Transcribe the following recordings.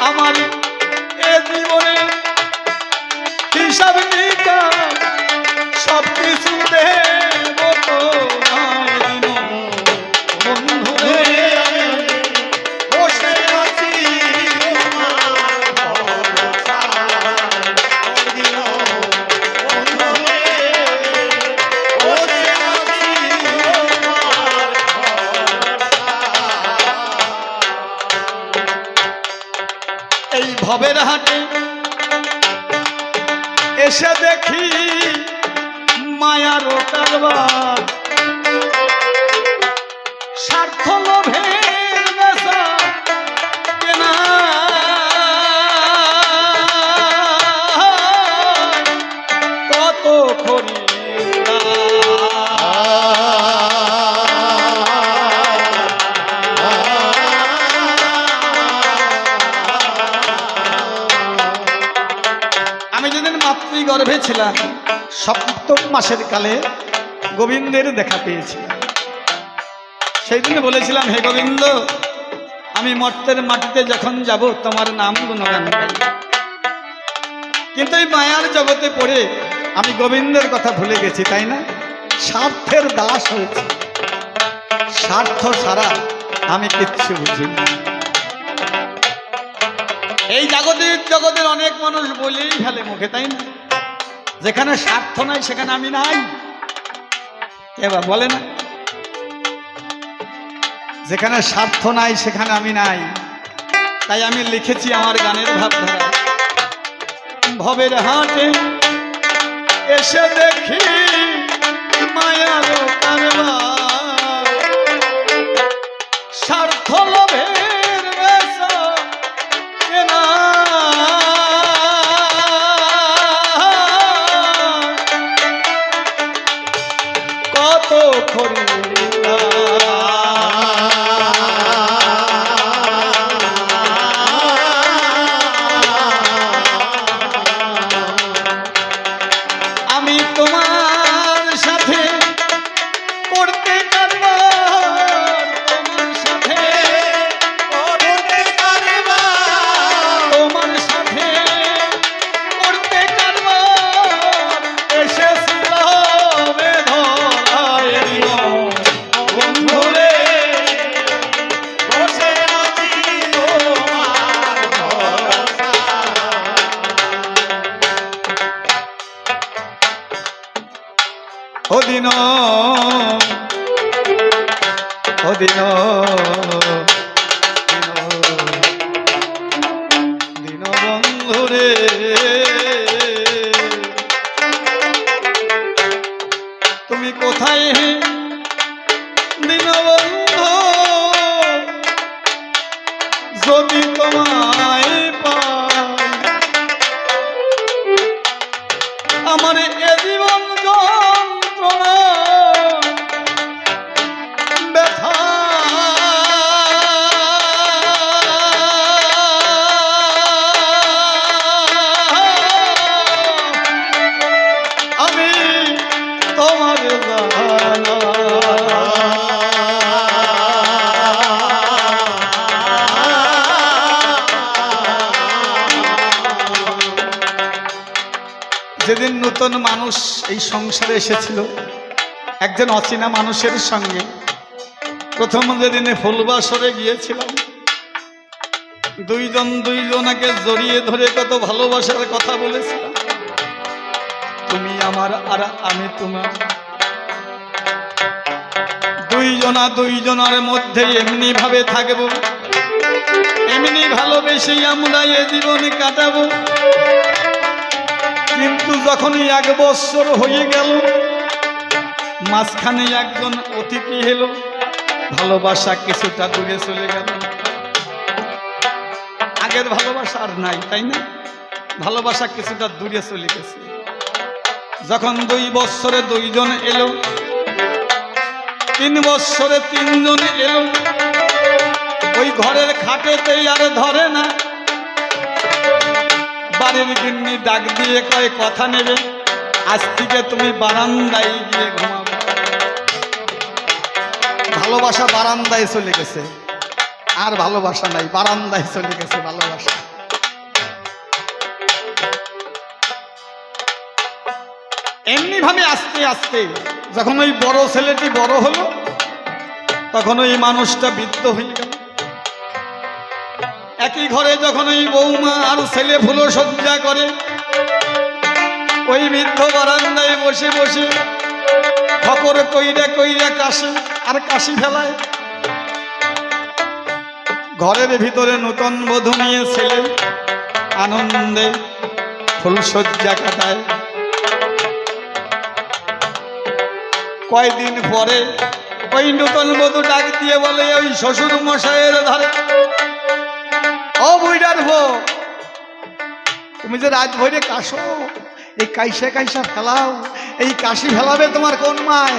আমার এ জীবনে হিসাব নিকাশ সব কিছু দেব তোমায় দিন বন্ধু রে। বসে আছি এই ভবের হাটে এসে দেখি মায়ার কারবার, স্বার্থ লোভের নেশা কেনা, কত আমি যেদিন মাতৃগর্ভে ছিলাম সপ্তম মাসের কালে গোবিন্দের দেখা পেয়েছিলাম। সেই দিন বলেছিলাম, হে গোবিন্দ, আমি মর্তের মাটিতে যখন যাব তোমার নাম গুণগান গাই। কিন্তু এই মায়ার জগতে পড়ে আমি গোবিন্দের কথা ভুলে গেছি, তাই না? স্বার্থের দাস হয়েছে, স্বার্থ ছাড়া আমি কিচ্ছু বুঝি না। এই জগতের অনেক মানুষ বলেই ফেলে মুখে, তাই না? যেখানে স্বার্থ নাই সেখানে আমি নাই, এবার বলে না? যেখানে স্বার্থ নাই সেখানে আমি নাই। তাই আমি লিখেছি আমার গানের ভাবধারা, ভবের হাটে এসে দেখি মায়ার কারবার, স্বার্থ লোভের নেশা কেনা, কত খরিদ্দার। আমি তোমার সাথে পড়তে কারবার, তোমার সাথে তোমার সাথে পড়তে কারবার, এসেছিল বেধরায় বন্ধু রে। বসে আছি তোমার ভরসা। ও দিন ও দিন দিন বন্ধু রে, তুমি কোথায় দিন বন্ধু? যদি তোমায় পাই আমার এ জীবন যন্ত্রণা ব্যথা আমি তোমার জানা। যেদিন নতুন মানুষ এই সংসারে এসেছিল একজন অচেনা মানুষের সঙ্গে, প্রথম যেদিনে ফুলবাসরে গিয়েছিলাম, দুইজনাকে জড়িয়ে ধরে কত ভালোবাসার কথা বলেছিলাম। তুমি আমার আর আমি তোমার, দুইজনের মধ্যে এমনি ভাবে থাকবো, এমনি ভালোবেসেই আমরা এ জীবন কাটাবো। কিন্তু যখনই 1 বছর হয়ে গেল, মাঝখানে একজন অতিথি এলো, ভালোবাসা কিছুটা দূরে চলে গেল। আগের ভালোবাসা আর নাই, তাই না? ভালোবাসা কিছুটা দূরে চলে গেছে। যখন 2 বছরে 2 জন এলো, 3 বছরে 3 জন এলো, ওই ঘরের খাটেতেই আর ধরে না। বাড়ির গিন্নি ডাক দিয়ে কয়, কথা নেবে, আজ থেকে তুমি বারান্দায় গিয়ে ঘুমাবে। ভালোবাসা বারান্দায় চলে গেছে, আর ভালোবাসা নাই, বারান্দায় চলে গেছে ভালোবাসা। এমনি ভাবে আস্তে আস্তে যখন ওই বড় ছেলেটি বড় হলো, তখন ওই মানুষটা বৃদ্ধ হয়ে গেল। একই ঘরে যখন ওই বৌমা আর ছেলে ফুলো সজ্জা করে, ওই বৃদ্ধ বারান্দায় বসে বসে খকর কইরা কইরা কাশি আর কাশি ফেলায়। ঘরের ভিতরে নতুন বধূ নিয়ে ছেলে আনন্দে ফুলসজ্জা কাটায়। কয়দিন পরে ওই নতুন বধূ ডাক দিয়ে বলে, ওই শ্বশুর মশাইয়ের ধারে, ও বুইড়ার বউ, তুমি যে রাত ভরে কাশো, এই কাইসা কাইসা ফেলাও, এই কাশি ফেলাবে তোমার কোন মায়?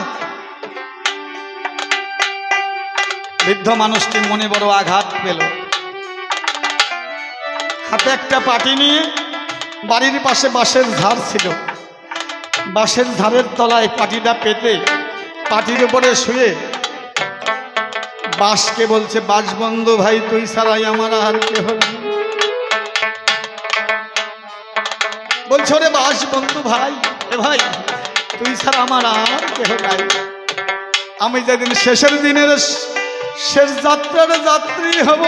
বৃদ্ধ মানুষটি মনে বড় আঘাত পেল। হাতে একটা পাটি নিয়ে বাড়ির পাশে বাঁশের ঝাড় ছিল, বাঁশের ঝাড়ের তলায় পাটিটা পেতে পাটির উপরে শুয়ে বাঁশকে বলছে, বাঁশ বন্ধু ভাই, তুই ছাড়াই আমার আর কেহ নেই। বলছো রে বাঁশ বন্ধু ভাই, এ ভাই, তুই ছাড়া আমার আর কেহ নাই। আমি যেদিন শেষের দিনের শেষ যাত্রার যাত্রী হব,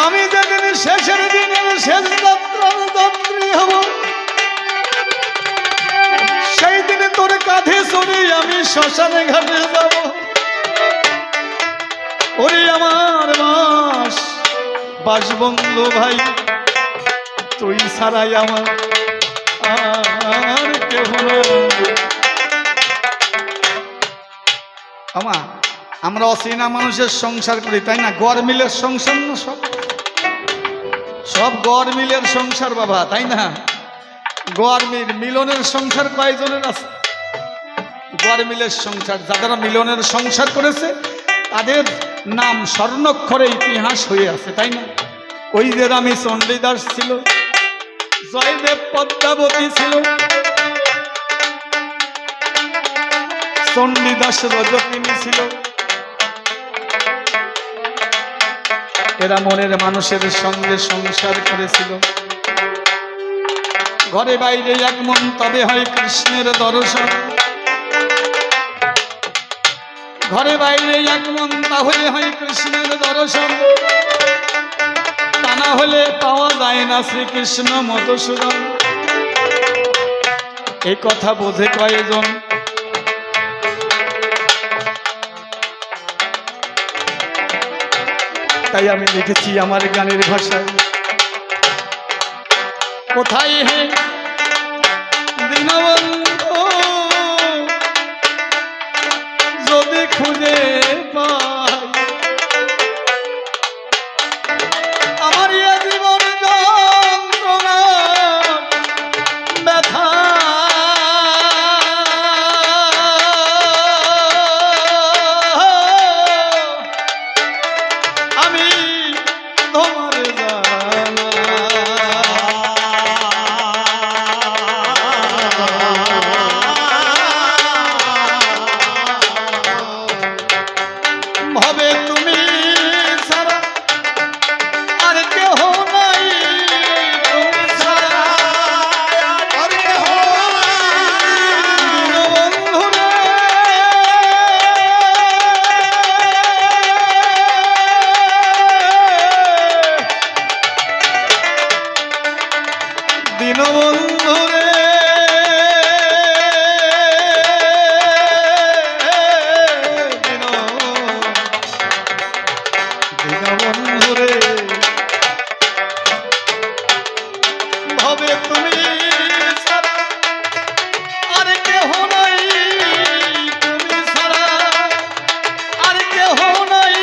আমি যেদিন শেষের দিনের শেষ যাত্রার যাত্রী হব, সেই দিনে তোর কাঁধে চড়ে আমি শ্মশানে ঘাটে যাব। ওরে আমার বাঁশ, বাঁশ বন্ধু ভাই, তুই ছাড়াই আমার আর কেহ নাই। আমরা অচেনা মানুষের সংসার করি, তাই না? গড় মিলের সংসার না, সব গড় মিলের সংসার বাবা, তাই না? গড় মিল, মিলনের সংসার কয়জনের আছে? গড় মিলের সংসার, যারা মিলনের সংসার করেছে তাদের নাম স্বর্ণাক্ষরে ইতিহাস হয়ে আছে, তাই না? ওই যে রানী চণ্ডীদাস ছিল, জয়দেব পদ্মাবতী ছিল, চণ্ডীদাস রজকিনী ছিল। এরা মনের মানুষের সঙ্গে সংসার করেছিল। ঘরে বাইরে এক মন, তবে হয় কৃষ্ণের দর্শন। ঘরে বাইরে এক মন, তাহলে হয় কৃষ্ণের দর্শন। তা না হলে পাওয়া যায় না শ্রীকৃষ্ণ মধুসূদন। এই কথা বোঝে কয়জন? তাই আমি লিখেছি আমার গানের ভাষায়, কোথায় হে দীনবন্ধু, যদি খুঁজে পাই আমার এ জীবন যন্ত্রণা ব্যথা, আমি তোমার জানা। ভবে তুমি ছাড়া আর কেহ নাই, তুমি ছাড়া আর কেহ দীনবন্ধু রে, দীনবন্ধু রে, দীনবন্ধু রে, ভবে তুমি ছাড়া আর কেহ নাই, তুমি ছাড়া আর কেহ নাই,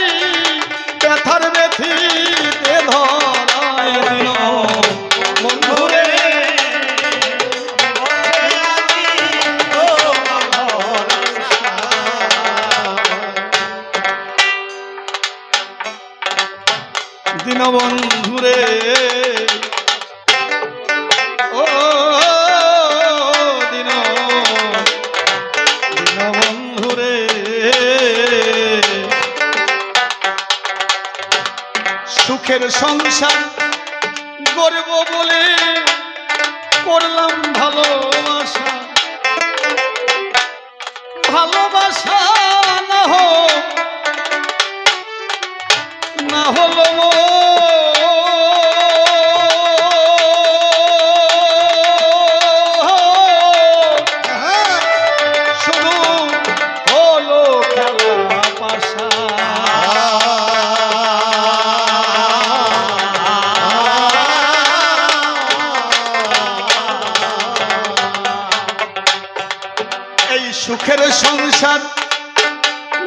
ব্যথার ব্যথিতে ধরায় দীনবন্ধু রে। দীনবন্ধু রে, ও দীনবন্ধু রে, সুখের সংসার গর্ব বলে করলাম ভালোবাসা, ভালোবাসা না হলো শুরু হলো খেলা পাশা। এই সুখের সংসার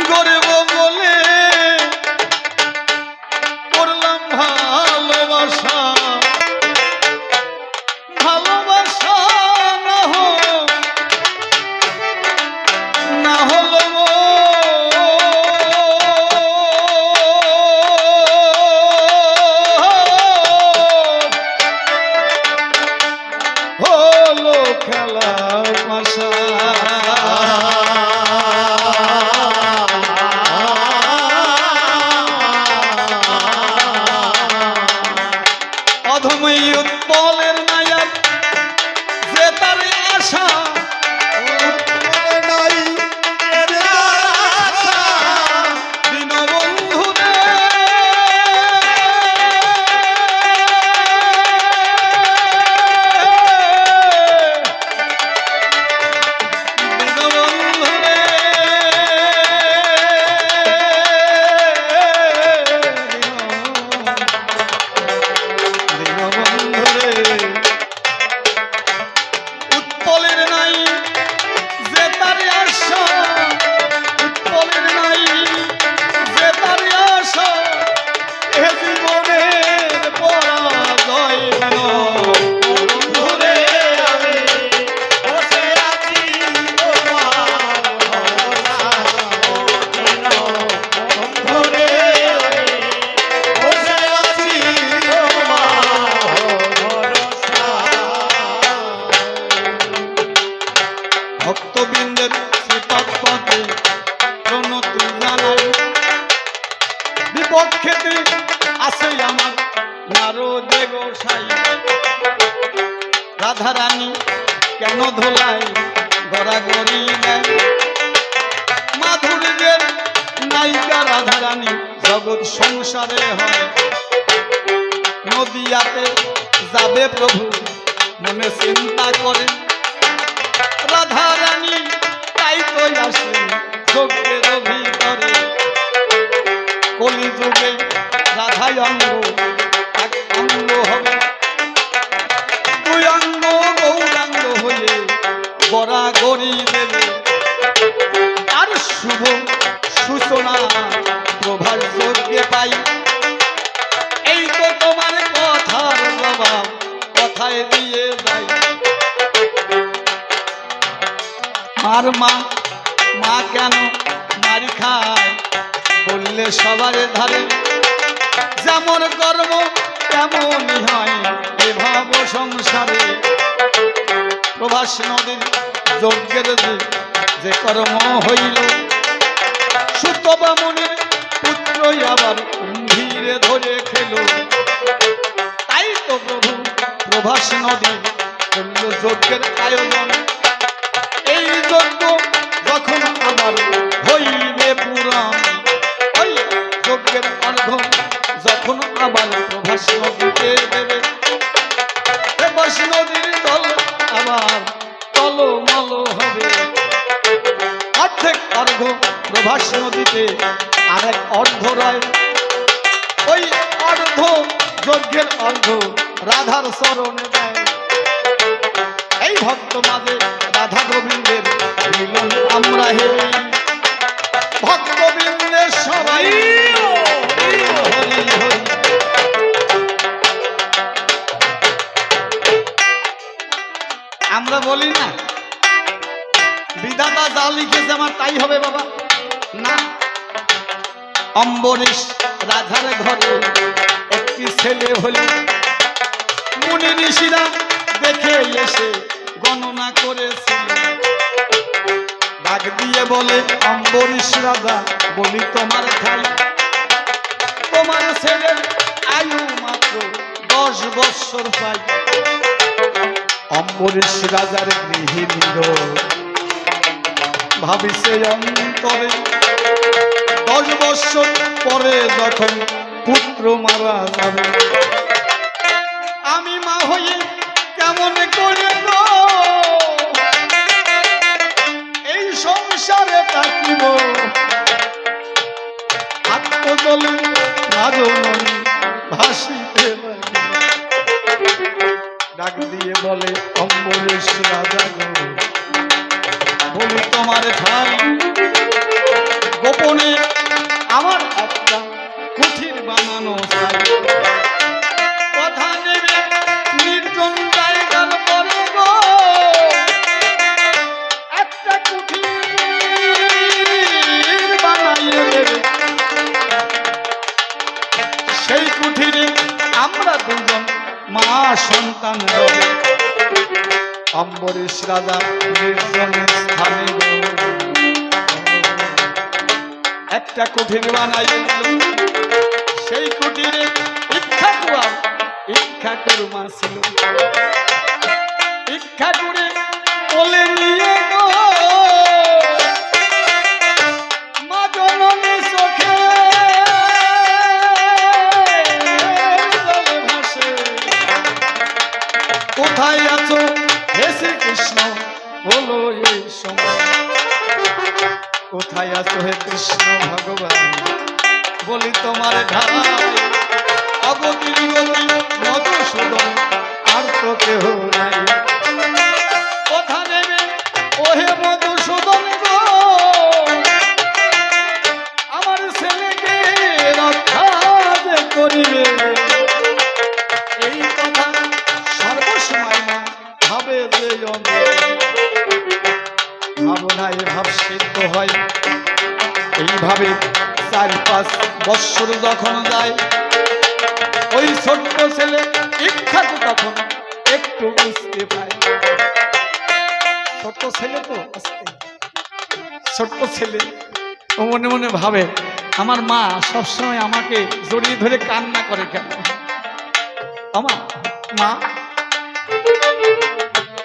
গড়ব বলে করলাম ভালোবাসা, ভালোবাসা না হলো হলো খেলা পাশা। অধমই উৎপলের নায়ক যে তার আশা, নাই দীনবন্ধু রে দীনবন্ধু রে দীনবন্ধু রে উৎপলের নাই যে তার আশা, উৎপলের নাই যে তার আশা, এ জীবনের পরাজয় বন্ধু রে আমি বসে আছি তোমার বন্ধু রে, বসে আছি তোমার ভরসা। ভক্তবৃন্দের শ্রীপাদ পদে প্রণতি জানাই, বিপক্ষেতে আছে আমার নারদে গোসাই। রাধারানী কেন ধোলায় গড়াগড়ি দেয়, মাধুর্যের নায়িকা রাধারানী জগৎ সংসারে হয়। নদিয়াতে যাবে প্রভু মনে চিন্তা করে, রাধারানী তাই তো আসে যজ্ঞের ভিতরে। কলিযুগে রাধাই অঙ্গ এক অঙ্গ হবে, দুই অঙ্গ গৌরাঙ্গ হয়ে গড়াগড়ি দেবে। আর শুভ সূচনা প্রভার যজ্ঞে পাই, এই তো তোমার কথার জবাব কথায় দিয়ে যাই। আর মা কেন মারি খায় বললে সবার ধারে, যেমন কর্ম তেমনই হয় এ ভাব সংসারে। প্রভাস নদীর যজ্ঞের যে কর্ম হইল, সুত বামনের পুত্রই আবার কুম্ভীরে ধরে খেল। তাই তো প্রভু প্রভাস নদী করল যজ্ঞের আয়োজন। এই যজ্ঞ যখন আবার হইবে পুরাণ, ওই যজ্ঞের অর্ঘ যখন আবার প্রভাস নদীতে দেবে, প্রভাস নদীর জল আবার টলমল হবে। অর্ধেক অর্ঘ প্রভাস নদীতে আরেক অর্ধ রয়, ওই অর্ধ যজ্ঞের অর্ধ রাধার চরণে দেয়। এই ভক্ত মাঝে রাধা গোবিন্দের মিলন আমরা হে, ভক্তবৃন্দের সবাই হরি হরি। আমরা বলি না বিধাতা যা লিখেছে আমার তাই হবে বাবা, না। অম্বরীশ রাধার ঘরে একটি ছেলে হল, মুনি ঋষিরা দেখে এসে গণনা করেছিল। ডাক দিয়ে বলে অম্বরীশ রাজা বলি তোমার ঠাই, তোমার ছেলের আয়ু মাত্র 10 বৎসর পাই। অম্বরীশ রাজার গৃহিণী গো, ভাবিছে অন্তরে 10 বছর পরে যখন পুত্র মারা যাবে, আমি মা হয়ে কেমন করে গো এই সংসারে থাকিব, আত্মজলে রাজননী ভাসিতে লাগিল। ডাক দিয়ে বলে অম্বরীশ রাজা গো, বলি তোমার ঠাই গোপনে আমার একটা কুঠির বানানো চাই, কথা নেবে নির্জন জায়গার পরে গো একটা কুঠির বানাইয়ে দেবে, সেই কুঠিরে আমরা দুজন মা সন্তান হবে। অম্বরীশ রাজা নির্জন স্থানে একটা কুঠির বানাইয়ে দিল, সেই কুঠিরে ইচ্ছাকুর মা ছিল। ইচ্ছা করে কোলে নিয়ে গো মা জননী চোখে জলে ভাসে, কোথায় আছো হে শ্রীকৃষ্ণ বলো এই সময়, কোথায় আছো হে কৃষ্ণ ভগবান বলি তোমার ঢাই, অগতির গতি মধুসূদন আর তো কেহ নাই, কথা নেবে ওহে মধুসূদন গো আমার ছেলেকে রক্ষা যে করিবে, এই কথা সর্বসময় না ভাবে যে ভাবনায় ভাব সিদ্ধ হয়। এইভাবে 4-5 বৎসর যখন যায়, ওই ছোট্ট ছেলে ইচ্ছাকু তখন একটু বুঝতে পায়, ছোট্ট ছেলে তো ছোট্ট ছেলে, ও মনে মনে ভাবে আমার মা সবসময় আমাকে জড়িয়ে ধরে কান্না করে কেন, আমার মা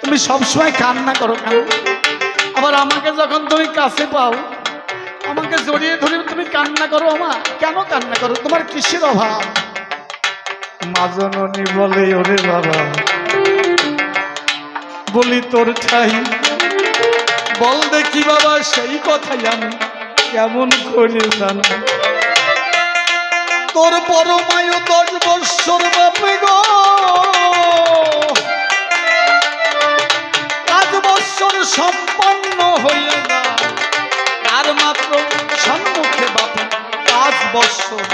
তুমি সবসময় কান্না করো কেন, আবার আমাকে যখন তুমি কাছে পাও আমাকে জড়িয়ে ধরে তুমি কান্না করো, মা কেন কান্না করো, তোমার কিসের অভাব? মা জননী বলে ওরে বাবা বলি তোর ঠাই বল দেখি বাবা, সেই কথাই আমি কেমন করে জানি, তোর পরমায়ু 10 বৎসর বাপে গো 5 বৎসর সম্পন্ন হইয়া না, আর মাত্র সম্মুখে বাপে 5 বৎসর,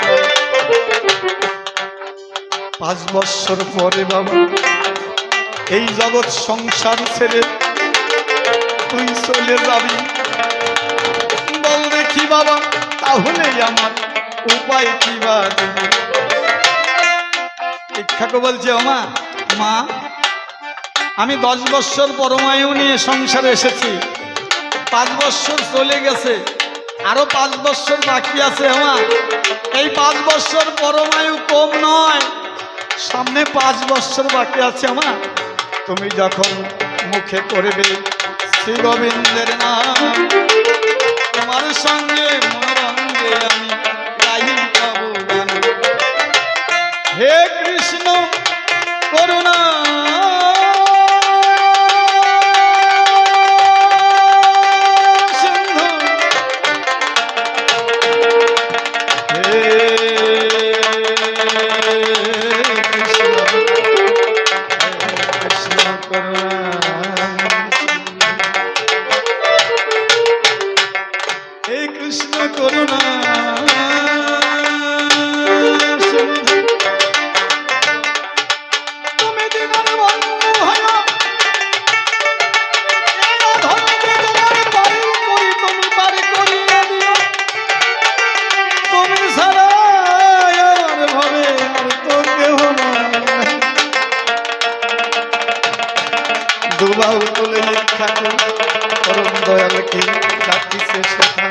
5 বৎসর পরে বাবা এই জগৎ সংসার ছেড়ে তুই চলে যাবি, বল দেখি বাবা তাহলে আমার উপায় কি বা দিবি? ইচ্ছাকে বলছে ও মা, মা আমি 10 বৎসর পরমায়ু নিয়ে সংসারে এসেছি, 5 বৎসর চলে গেছে, আরো 5 বৎসর বাকি আছে, মা এই 5 বৎসর পরমায়ু কম নয়, সামনে 5 বৎসর বাকি আছে, মা তুমি যখন মুখে করবে শ্রী গোবিন্দের নাম, তোমার সঙ্গে মনোরঙ্গে আমি গাইব গান, হে কৃষ্ণ করুণা সিন্ধু, হে কৃষ্ণ করুণা, হে কৃষ্ণ করুণা সিন্ধু, তুমি দিনের বন্ধু হয়, এই অধম বেদনার পারি করি তুমি পারি করিয়া দিও, তুমি ছাড়া আর ভাবে আর তো কেহ নাই, দুবাহু তুলে ঠাকুর পরম দয়াল কি ডাকিছে সেটা,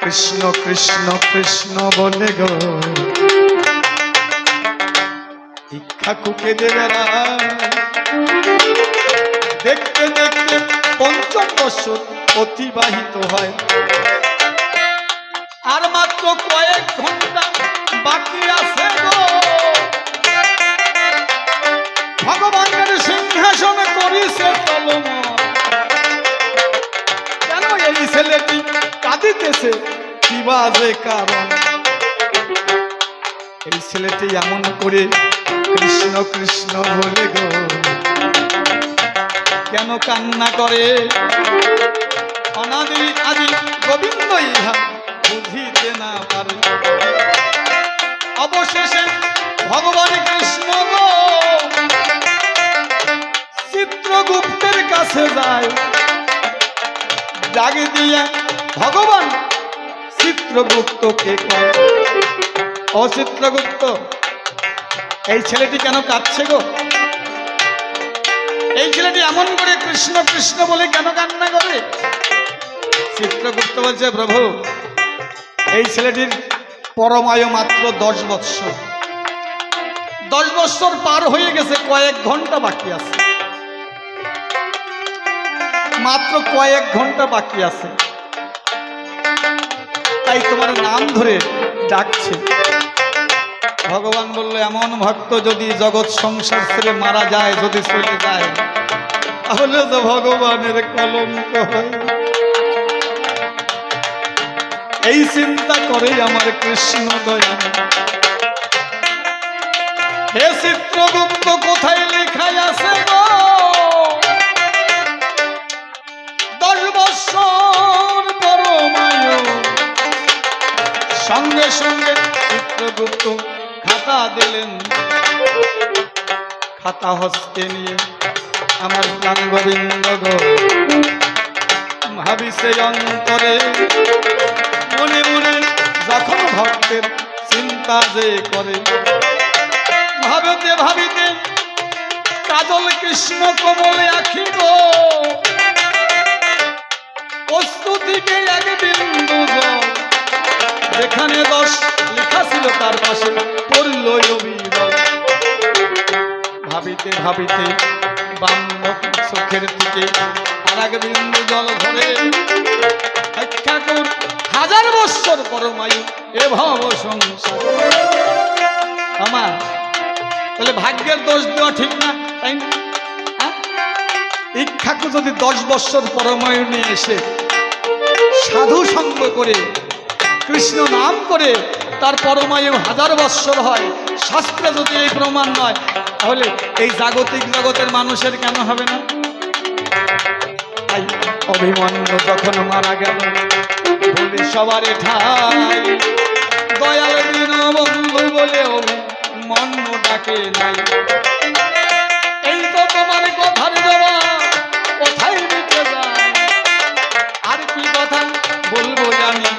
কৃষ্ণ কৃষ্ণ কৃষ্ণ বলে গো ইক্ষাকুকে দেবে দেখতে দেখতে ৫০ বছর অতিবাহিত হয়। আর মাত্র কয়েক ঘন্টা বাকি আছে গো, ভগবানের সিংহাসনে করিছে চলমান। কেন এই ছেলেটি কাঁদিতেছে, কি বাজে কারণ? এই ছেলেটি এমন করে কৃষ্ণ কৃষ্ণ বলে গো কেন কান্না করে? অনাদি আদি গোবিন্দ ইহা বুঝিতে না পারে। অবশেষে ভগবান কৃষ্ণ গো চিত্রগুপ্তের কাছে যায়। জাগে দিয়া ভগবান চিত্রগুপ্তকে কয়, ও চিত্রগুপ্ত, এই ছেলেটি কেন কাঁদছে গো? এই ছেলেটি এমন করে কৃষ্ণ কৃষ্ণ বলে কেন কান্না করে? চিত্রগুপ্ত বলছে, প্রভু, এই ছেলেটির পরমায়ু মাত্র 10 বৎসর। 10 বৎসর পার হয়ে গেছে, কয়েক ঘন্টা বাকি আছে, মাত্র কয়েক ঘন্টা বাকি আছে। তাই তোমার নাম ধরে ডাকছে। ভগবান বলল, এমন ভক্ত যদি জগৎ সংসার ছেড়ে মারা যায়, যদি চলে যায়, তাহলে তো ভগবানের কলঙ্ক হয়। এই চিন্তা করে আমার কৃষ্ণ দয়াল। হে চিত্রগুপ্ত, কোথায় লেখা আছে গো 10 বৎসর পরমায়ু? সঙ্গে সঙ্গে চিত্রগুপ্ত খাতা দিলেন। খাতা হস্তে নিয়ে আমার প্রাণ গোবিন্দ গো ভাবিছে অন্তরে, মনে মনে যখন ভক্তের চিন্তা যে করে, ভাবিতে ভাবিতে কাজল কৃষ্ণ কোমল আখি গো প্রস্তুতিকে এক বিন্দু জল, যেখানে 10 লেখা ছিল তার পাশে পড়ল অবিরল। ভাবিতে ভাবিতে বাম চোখের দিকে আর এক বিন্দু জল ধরে, ঠাকুর 1000 বৎসর পরমায়ু এ ভব সংসার। আমার তাহলে ভাগ্যের দোষ দেওয়া ঠিক না, তাই না? ইক্ষাকু যদি 10 বৎসর পরমায়ু নিয়ে এসে সাধু সঙ্গ করে কৃষ্ণ নাম করে তার পরমায়ু 1000 বৎসর হয়, শাস্ত্রে যদি এই প্রমাণ নয়, তাহলে এই জাগতিক জগতের মানুষের কেন হবে না? তাই অভিমন্যু যখন মারা গেল, বলি সবারে ঠাই দয়াল দিন বন্ধু বলে অভিমন্যু ডাকে নাই। এই তো তোমার কথার জবাব কোথায় দিতে যায়? আর কি কথা বলবো জানি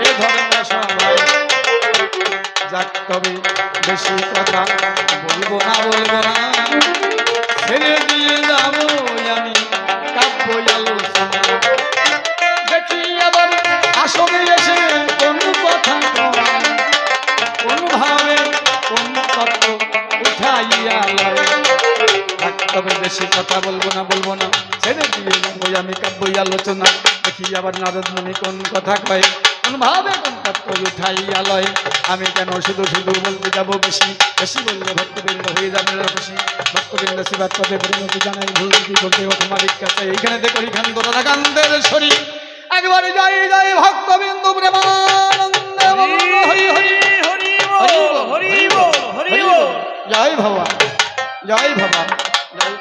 এ ধর্ম সভায়, যাক তবে বেশি কথা বলবো না ছেড়ে দিয়ে যাবো আমি কাব্য আলোচনা। দেখি আবার আসলে এসে কোন কথা কোন ভাবে কোন তত্ত্ব উঠাইয়া লয়। যাক তবে বেশি কথা বলবো না ছেড়ে দিয়ে যাবো আমি কাব্য আলোচনা। দেখি আবার নারদ মুনি কোন কথা কয়, কোন ভাবে কোন তত্ত্ব উঠাইয়া লয়। আমি কেন শুধু শুধু বলতে যাবো বেশি বেশি বললে ভক্তবৃন্দ হয়ে যাবে খুশি। ভক্তবৃন্দ সেবার পদে পরিণতি জানাই, ভুল কি করতে তোমাদের কাছে এইখানে দেখো এখান তোরা কান্দের শরীর একবার যাই যাই ভক্তবৃন্দ প্রেমানন্দে হরি হরি হরি হরি হরি হরি জয় ভগবান জয় ভগবান জয়।